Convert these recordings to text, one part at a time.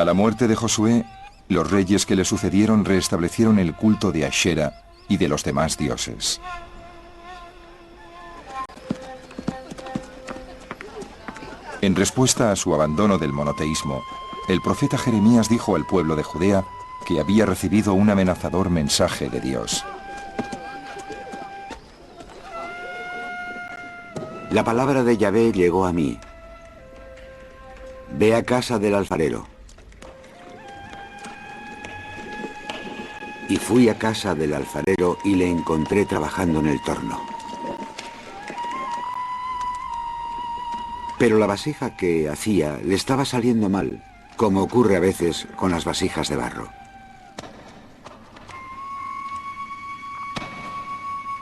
A la muerte de Josué, los reyes que le sucedieron restablecieron el culto de Ashera y de los demás dioses. En respuesta a su abandono del monoteísmo, el profeta Jeremías dijo al pueblo de Judea que había recibido un amenazador mensaje de Dios. La palabra de Yahvé llegó a mí. Ve a casa del alfarero. Y fui a casa del alfarero y le encontré trabajando en el torno. Pero la vasija que hacía le estaba saliendo mal, como ocurre a veces con las vasijas de barro.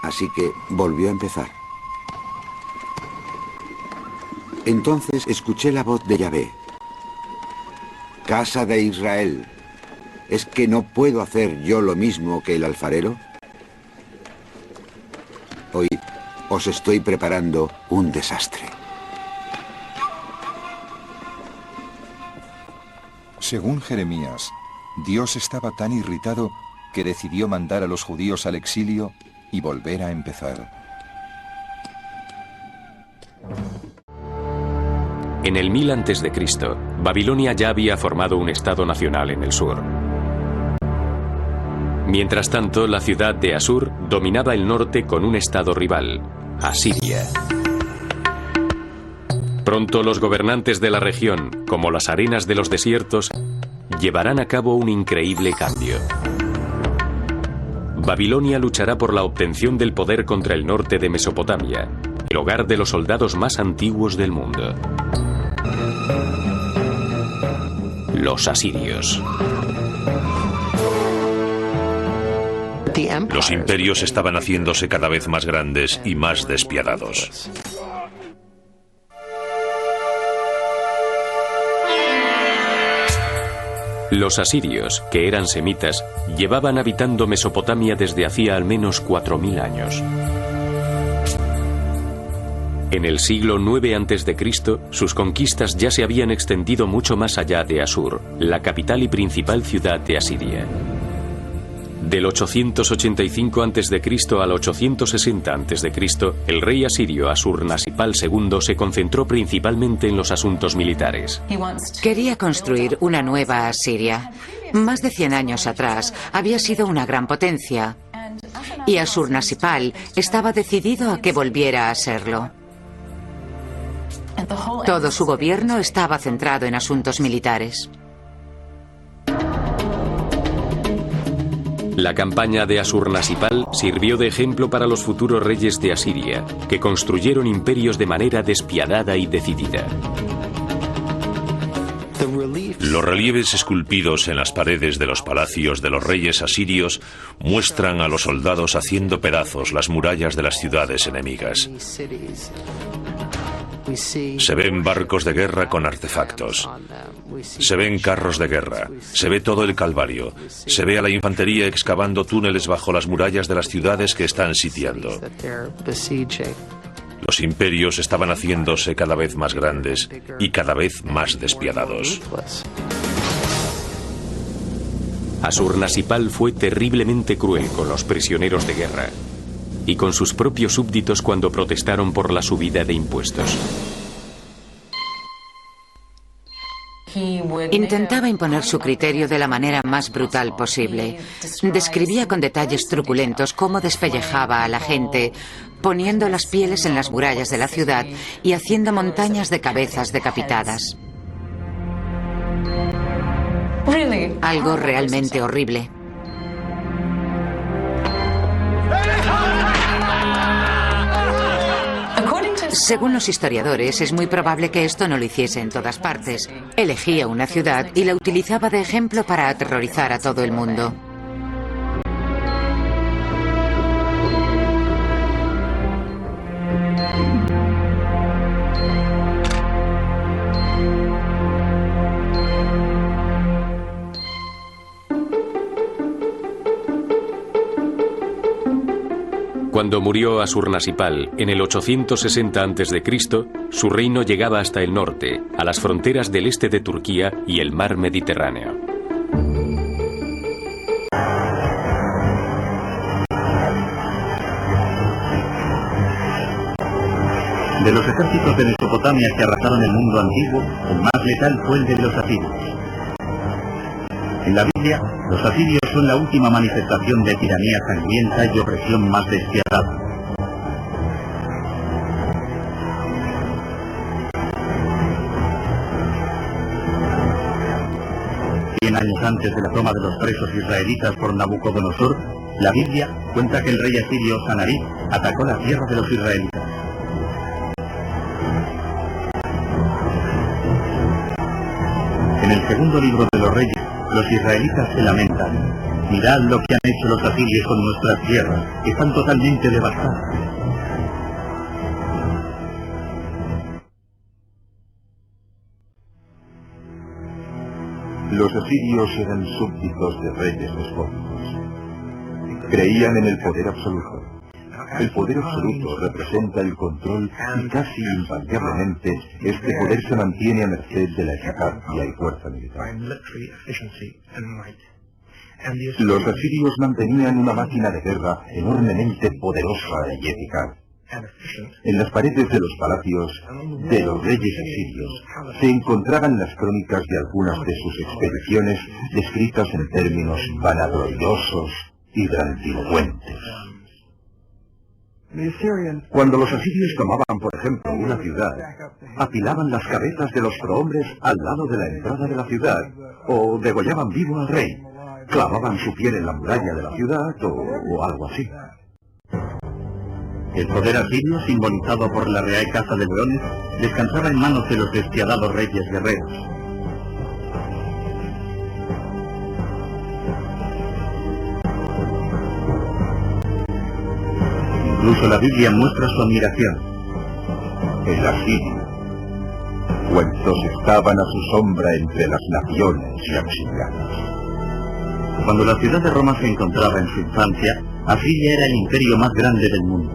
Así que volvió a empezar. Entonces escuché la voz de Yahvé. Casa de Israel, ¿es que no puedo hacer yo lo mismo que el alfarero? Hoy os estoy preparando un desastre. Según Jeremías, Dios estaba tan irritado que decidió mandar a los judíos al exilio y volver a empezar. En el 1000 a.C., Babilonia ya había formado un estado nacional en el sur. Mientras tanto, la ciudad de Asur dominaba el norte con un estado rival, Asiria. Pronto los gobernantes de la región, como las arenas de los desiertos, llevarán a cabo un increíble cambio. Babilonia luchará por la obtención del poder contra el norte de Mesopotamia, el hogar de los soldados más antiguos del mundo. Los asirios. Los imperios estaban haciéndose cada vez más grandes y más despiadados. Los asirios, que eran semitas, llevaban habitando Mesopotamia desde hacía al menos 4000 años. En el siglo IX a.C., sus conquistas ya se habían extendido mucho más allá de Asur, la capital y principal ciudad de Asiria. Del 885 a.C. al 860 a.C., el rey asirio Asurnasipal II se concentró principalmente en los asuntos militares. Quería construir una nueva Asiria. Más de 100 años atrás había sido una gran potencia, y Asurnasipal estaba decidido a que volviera a serlo. Todo su gobierno estaba centrado en asuntos militares. La campaña de Asurnasipal sirvió de ejemplo para los futuros reyes de Asiria, que construyeron imperios de manera despiadada y decidida. Los relieves esculpidos en las paredes de los palacios de los reyes asirios muestran a los soldados haciendo pedazos las murallas de las ciudades enemigas. Se ven barcos de guerra con artefactos. Se ven carros de guerra. Se ve todo el calvario. Se ve a la infantería excavando túneles bajo las murallas de las ciudades que están sitiando. Los imperios estaban haciéndose cada vez más grandes y cada vez más despiadados. Asurnasipal fue terriblemente cruel con los prisioneros de guerra y con sus propios súbditos cuando protestaron por la subida de impuestos. Intentaba imponer su criterio de la manera más brutal posible. Describía con detalles truculentos cómo despellejaba a la gente, poniendo las pieles en las murallas de la ciudad y haciendo montañas de cabezas decapitadas. Algo realmente horrible. Según los historiadores, es muy probable que esto no lo hiciese en todas partes. Elegía una ciudad y la utilizaba de ejemplo para aterrorizar a todo el mundo. Cuando murió Asurnassipal en el 860 a.C., su reino llegaba hasta el norte, a las fronteras del este de Turquía y el mar Mediterráneo. De los ejércitos de Mesopotamia que arrasaron el mundo antiguo, el más letal fue el de los asirios. En la Biblia, los asirios son la última manifestación de tiranía sangrienta y opresión más despiadada. Años antes de la toma de los presos israelitas por Nabucodonosor, la Biblia cuenta que el rey asirio Sanarib atacó la tierra de los israelitas. En el segundo libro de los Reyes, los israelitas se lamentan: mirad lo que han hecho los asirios con nuestras tierras, que están totalmente devastadas. Los asirios eran súbditos de reyes despóticos. Creían en el poder absoluto. El poder absoluto representa el control y casi invariablemente este poder se mantiene a merced de la eficacia y fuerza militar. Los asirios mantenían una máquina de guerra enormemente poderosa y eficaz. En las paredes de los palacios de los reyes asirios se encontraban las crónicas de algunas de sus expediciones descritas en términos vanagloriosos y grandilocuentes. Cuando los asirios tomaban, por ejemplo, una ciudad, apilaban las cabezas de los prohombres al lado de la entrada de la ciudad, o degollaban vivo al rey, clavaban su piel en la muralla de la ciudad, o algo así. El poder asirio, simbolizado por la Real Casa de Leones, descansaba en manos de los despiadados reyes guerreros. Incluso la Biblia muestra su admiración. El asirio. Cuantos estaban a su sombra entre las naciones y auxiliares. Cuando la ciudad de Roma se encontraba en su infancia, Asiria era el imperio más grande del mundo.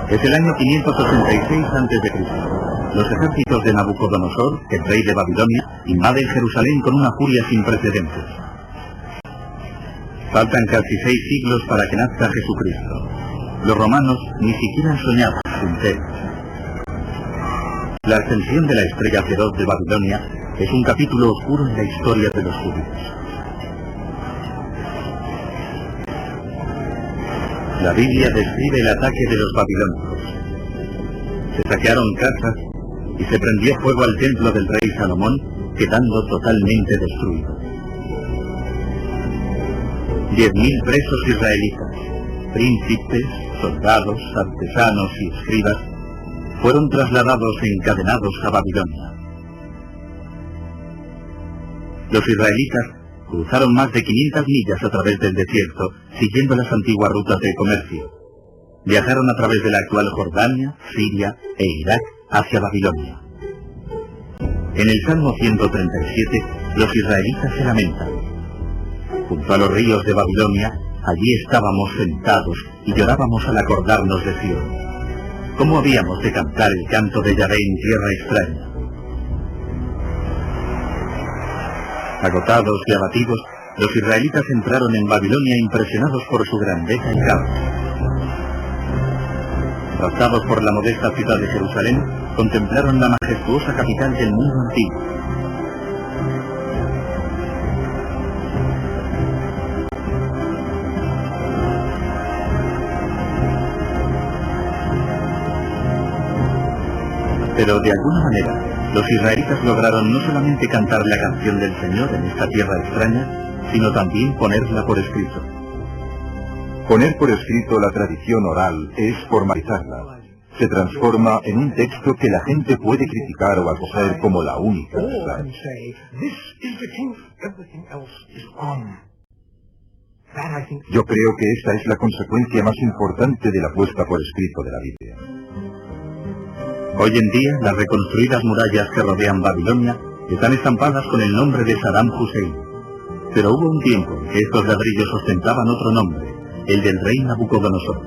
Es el año 586 a.C. Los ejércitos de Nabucodonosor, el rey de Babilonia, invaden Jerusalén con una furia sin precedentes. Faltan casi 6 siglos para que nazca Jesucristo. Los romanos ni siquiera soñaban su imperio. La ascensión de la estrella feroz de Babilonia es un capítulo oscuro en la historia de los judíos. La Biblia describe el ataque de los babilónicos. Se saquearon casas y se prendió fuego al templo del rey Salomón, quedando totalmente destruido. 10.000 presos israelitas, príncipes, soldados, artesanos y escribas, fueron trasladados encadenados a Babilonia. Los israelitas cruzaron más de 500 millas a través del desierto, siguiendo las antiguas rutas de comercio. Viajaron a través de la actual Jordania, Siria e Irak hacia Babilonia. En el Salmo 137, los israelitas se lamentan: junto a los ríos de Babilonia, allí estábamos sentados y llorábamos al acordarnos de Sion. ¿Cómo habíamos de cantar el canto de Yahvé en tierra extraña? Agotados y abatidos, los israelitas entraron en Babilonia impresionados por su grandeza y caos. Arrastrados por la modesta ciudad de Jerusalén, contemplaron la majestuosa capital del mundo antiguo. Pero de alguna manera, los israelitas lograron no solamente cantar la canción del Señor en esta tierra extraña, sino también ponerla por escrito. Poner por escrito la tradición oral es formalizarla. Se transforma en un texto que la gente puede criticar o acoger como la única verdad. Yo creo que esta es la consecuencia más importante de la puesta por escrito de la Biblia. Hoy en día, las reconstruidas murallas que rodean Babilonia están estampadas con el nombre de Saddam Hussein. Pero hubo un tiempo en que estos ladrillos ostentaban otro nombre, el del rey Nabucodonosor.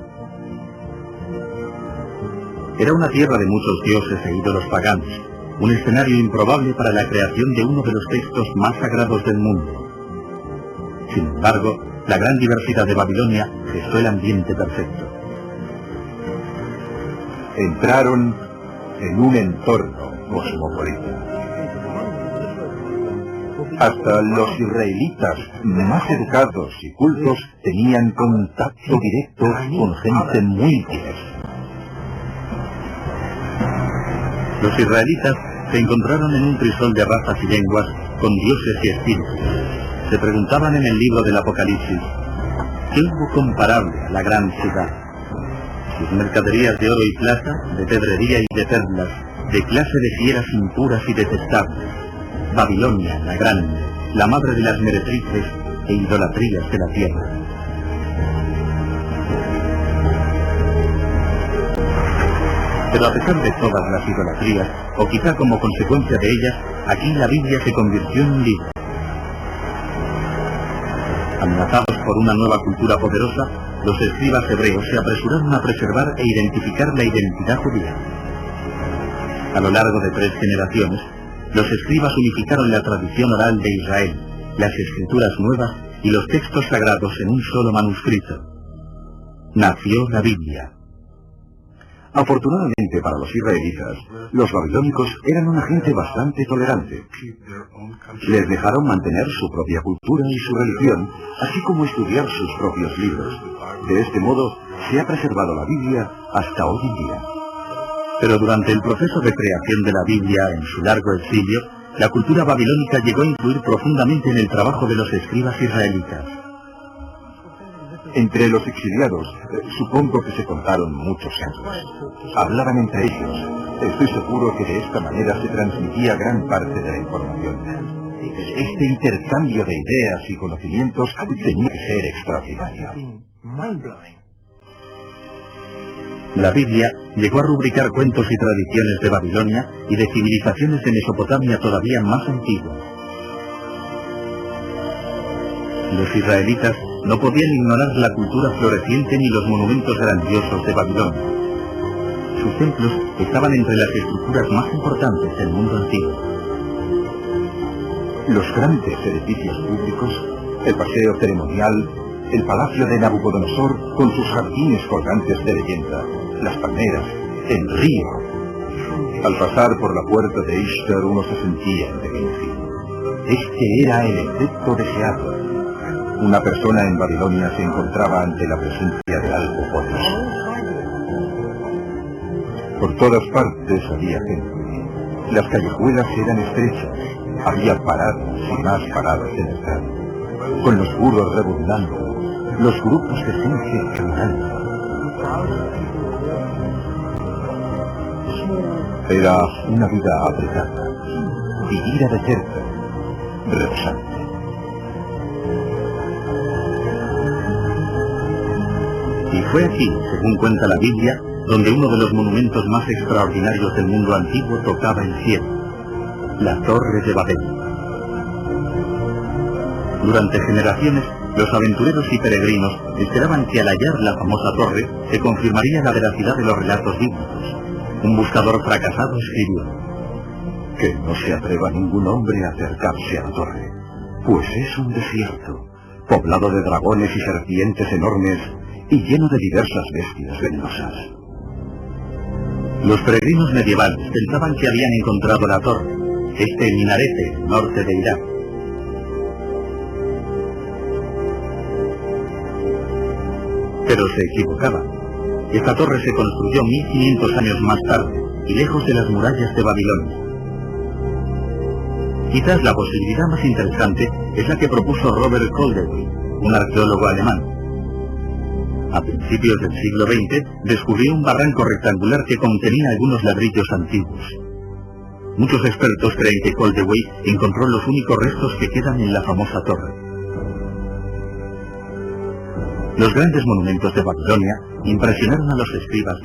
Era una tierra de muchos dioses e ídolos paganos, un escenario improbable para la creación de uno de los textos más sagrados del mundo. Sin embargo, la gran diversidad de Babilonia gestó el ambiente perfecto. Entraron en un entorno cosmopolita. Hasta los israelitas más educados y cultos tenían contacto directo con gente muy diversa. Los israelitas se encontraron en un crisol de razas y lenguas, con dioses y espíritus. Se preguntaban en el libro del Apocalipsis, ¿qué hubo comparable a la gran ciudad? Sus mercaderías de oro y plata, de pedrería y de perlas, de clase de fieras impuras y detestables. Babilonia, la grande, la madre de las meretrices e idolatrías de la tierra. Pero a pesar de todas las idolatrías, o quizá como consecuencia de ellas, aquí la Biblia se convirtió en un libro. Amenazados por una nueva cultura poderosa, los escribas hebreos se apresuraron a preservar e identificar la identidad judía. A lo largo de 3 generaciones, los escribas unificaron la tradición oral de Israel, las escrituras nuevas y los textos sagrados en un solo manuscrito. Nació la Biblia. Afortunadamente para los israelitas, los babilónicos eran una gente bastante tolerante. Les dejaron mantener su propia cultura y su religión, así como estudiar sus propios libros. De este modo, se ha preservado la Biblia hasta hoy en día. Pero durante el proceso de creación de la Biblia en su largo exilio, la cultura babilónica llegó a influir profundamente en el trabajo de los escribas israelitas. Entre los exiliados, supongo que se contaron muchos casos. Hablaban entre ellos. Estoy seguro que de esta manera se transmitía gran parte de la información. Este intercambio de ideas y conocimientos tenía que ser extraordinario. La Biblia llegó a rubricar cuentos y tradiciones de Babilonia y de civilizaciones de Mesopotamia todavía más antiguas. Los israelitas no podían ignorar la cultura floreciente ni los monumentos grandiosos de Babilonia. Sus templos estaban entre las estructuras más importantes del mundo antiguo. Los grandes edificios públicos, el paseo ceremonial, el palacio de Nabucodonosor con sus jardines colgantes de leyenda, las palmeras, el río. Al pasar por la puerta de Ishtar uno se sentía en debilidad. Este era el efecto deseado. Una persona en Babilonia se encontraba ante la presencia de algo poderoso. Por todas partes había gente. Las callejuelas eran estrechas. Había paradas y más paradas en el campo, con los burros rebundando, los grupos de gente caminando. Era una vida apretada, vivida de cerca, rebosante. Y fue aquí, según cuenta la Biblia, donde uno de los monumentos más extraordinarios del mundo antiguo tocaba el cielo, la Torre de Babel. Durante generaciones, los aventureros y peregrinos esperaban que al hallar la famosa torre se confirmaría la veracidad de los relatos bíblicos. Un buscador fracasado escribió: que no se atreva ningún hombre a acercarse a la torre, pues es un desierto, poblado de dragones y serpientes enormes y lleno de diversas bestias venenosas. Los peregrinos medievales pensaban que habían encontrado la torre, este minarete norte de Irak. Pero se equivocaban. Esta torre se construyó 1500 años más tarde y lejos de las murallas de Babilonia. Quizás la posibilidad más interesante es la que propuso Robert Koldewey, un arqueólogo alemán. A principios del siglo XX descubrió un barranco rectangular que contenía algunos ladrillos antiguos. Muchos expertos creen que Koldewey encontró los únicos restos que quedan en la famosa torre. Los grandes monumentos de Babilonia impresionaron a los escribas